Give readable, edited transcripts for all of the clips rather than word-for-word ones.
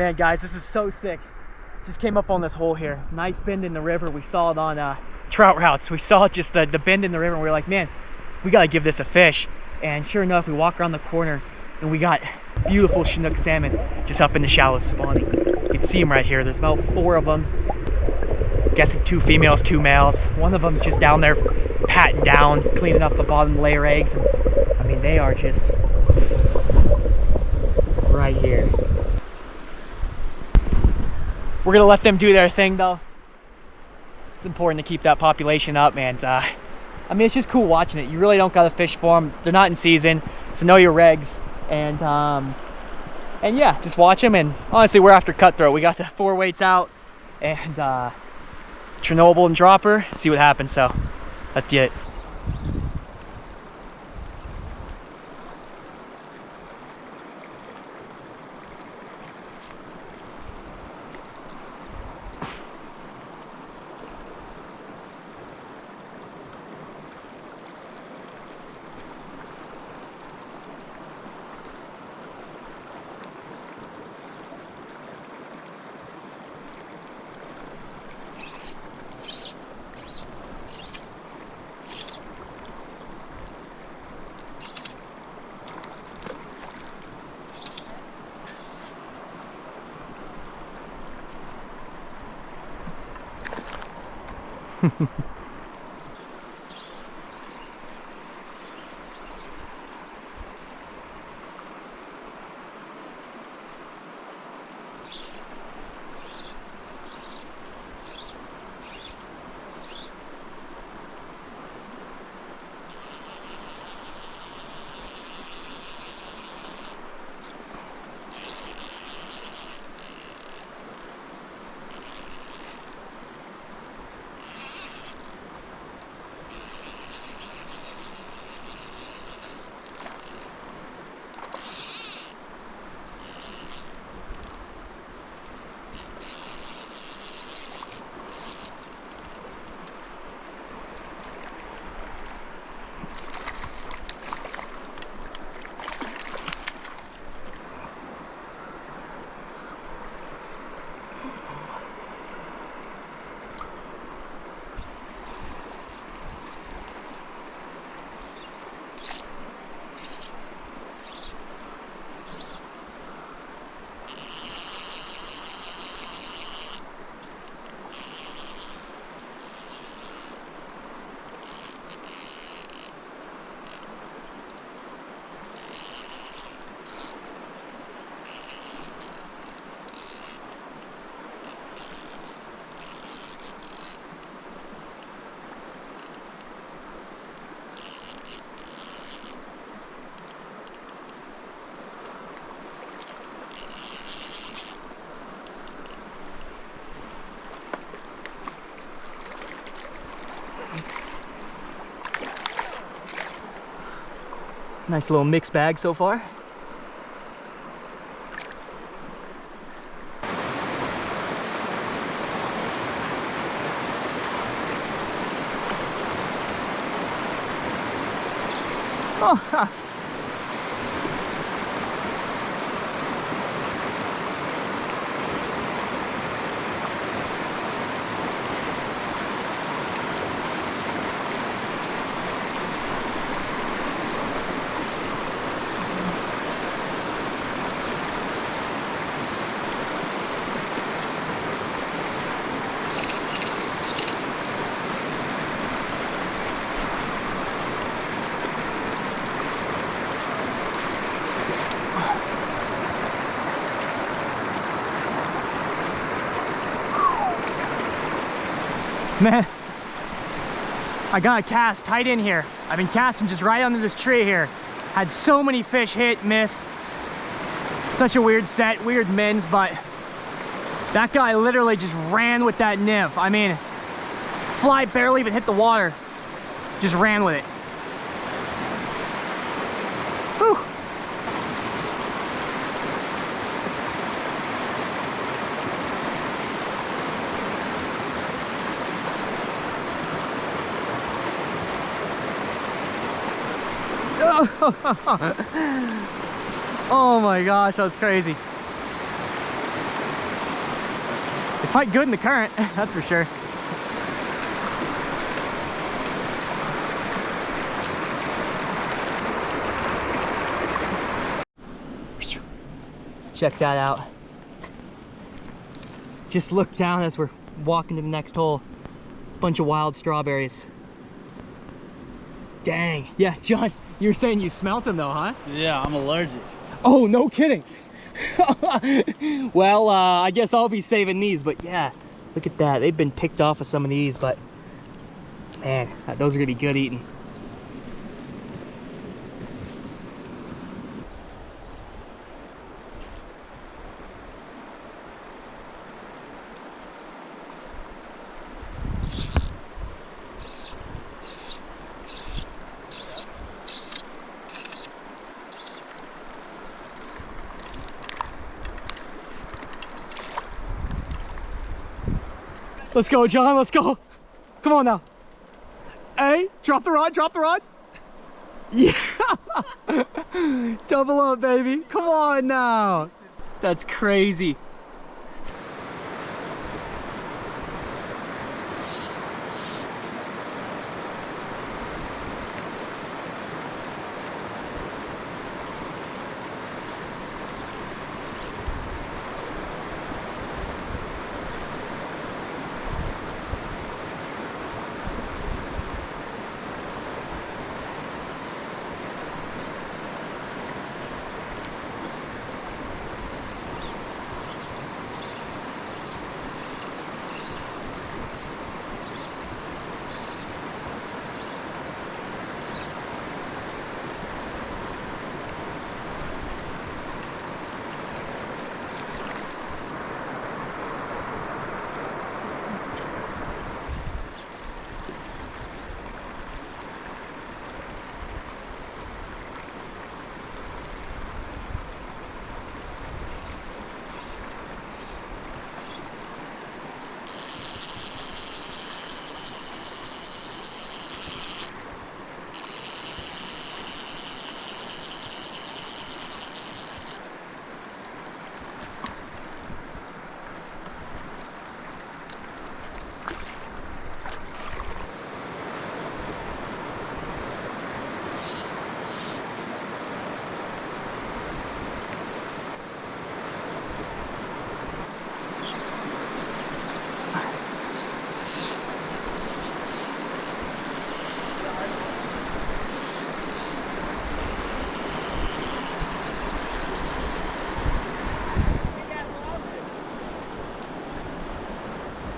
man, guys, this is so sick. Just came up on this hole here. Nice bend in the river. We saw it on trout routes. We saw just the bend in the river, and we were like, man, we gotta give this a fish. And sure enough, we walk around the corner and we got beautiful Chinook salmon just up in the shallows spawning. You can see them right here. There's about 4 of them. Guessing 2 females, 2 males. One of them's just down there patting down, cleaning up the bottom layer eggs. And I mean, they are just right here. We're gonna let them do their thing though. It's important to keep that population up, man. I mean, it's just cool watching it. You really don't gotta fish for them. They're not in season, so know your regs. And yeah, just watch them. And honestly, we're after cutthroat. We got the 4 weights out and Chernobyl and dropper. See what happens. So let's get it. Nice little mixed bag so far. Oh, man, I got a cast tight in here. I've been casting just right under this tree here. Had so many fish hit, miss. Such a weird set, weird mins, but that guy literally just ran with that nymph. I mean, fly barely even hit the water. Just ran with it. Whew. Oh my gosh, that was crazy. Fight good in the current, that's for sure. Check that out. Just look down as we're walking to the next hole. Bunch of wild strawberries. Dang. Yeah, John, you were saying you smelt them though, huh? Yeah, I'm allergic. Oh, no kidding. Well, I guess I'll be saving these, but yeah, look at that. They've been picked off of some of these, but man, those are gonna be good eating. Let's go, John, let's go. Come on now. Hey, drop the rod, drop the rod. Yeah. Double up, baby. Come on now. That's crazy.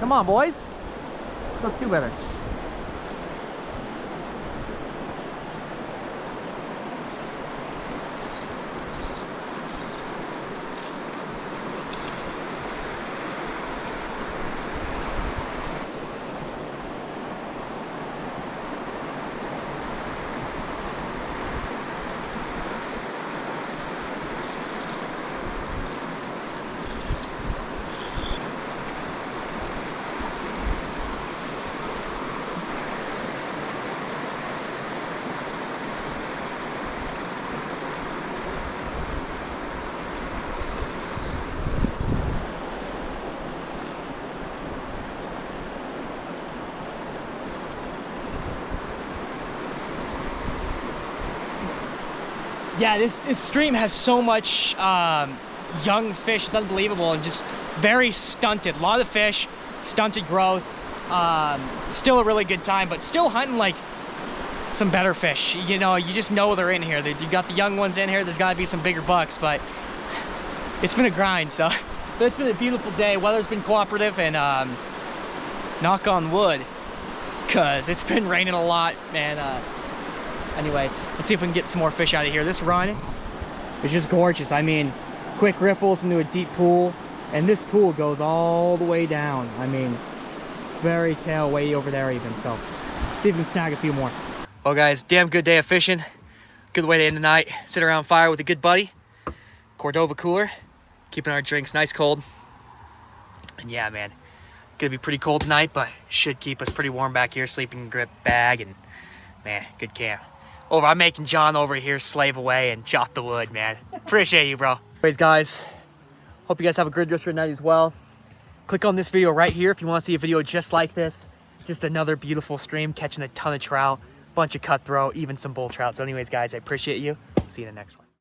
Come on, boys. Let's do better. Yeah, this stream has so much young fish. It's unbelievable and just very stunted. A lot of fish, stunted growth. Still a really good time, but still hunting like some better fish. You know, you just know they're in here. You got the young ones in here. There's got to be some bigger bucks, but it's been a grind. So, but it's been a beautiful day. Weather's been cooperative, and knock on wood, cause it's been raining a lot, man. Anyways, let's see if we can get some more fish out of here. This run is just gorgeous. I mean, quick ripples into a deep pool, and this pool goes all the way down. I mean, very tail way over there even. So, let's see if we can snag a few more. Well, guys, damn good day of fishing. Good way to end the night. Sit around fire with a good buddy. Cordova cooler, keeping our drinks nice cold. And yeah, man, gonna be pretty cold tonight, but should keep us pretty warm back here. Sleeping grip bag, and man, good camp. I'm making John over here slave away and chop the wood, man. Appreciate you, bro. Anyways, guys, hope you guys have a good rest of your night as well. Click on this video right here if you want to see a video just like this. Just another beautiful stream, catching a ton of trout, bunch of cutthroat, even some bull trout. So anyways, guys, I appreciate you. See you in the next one.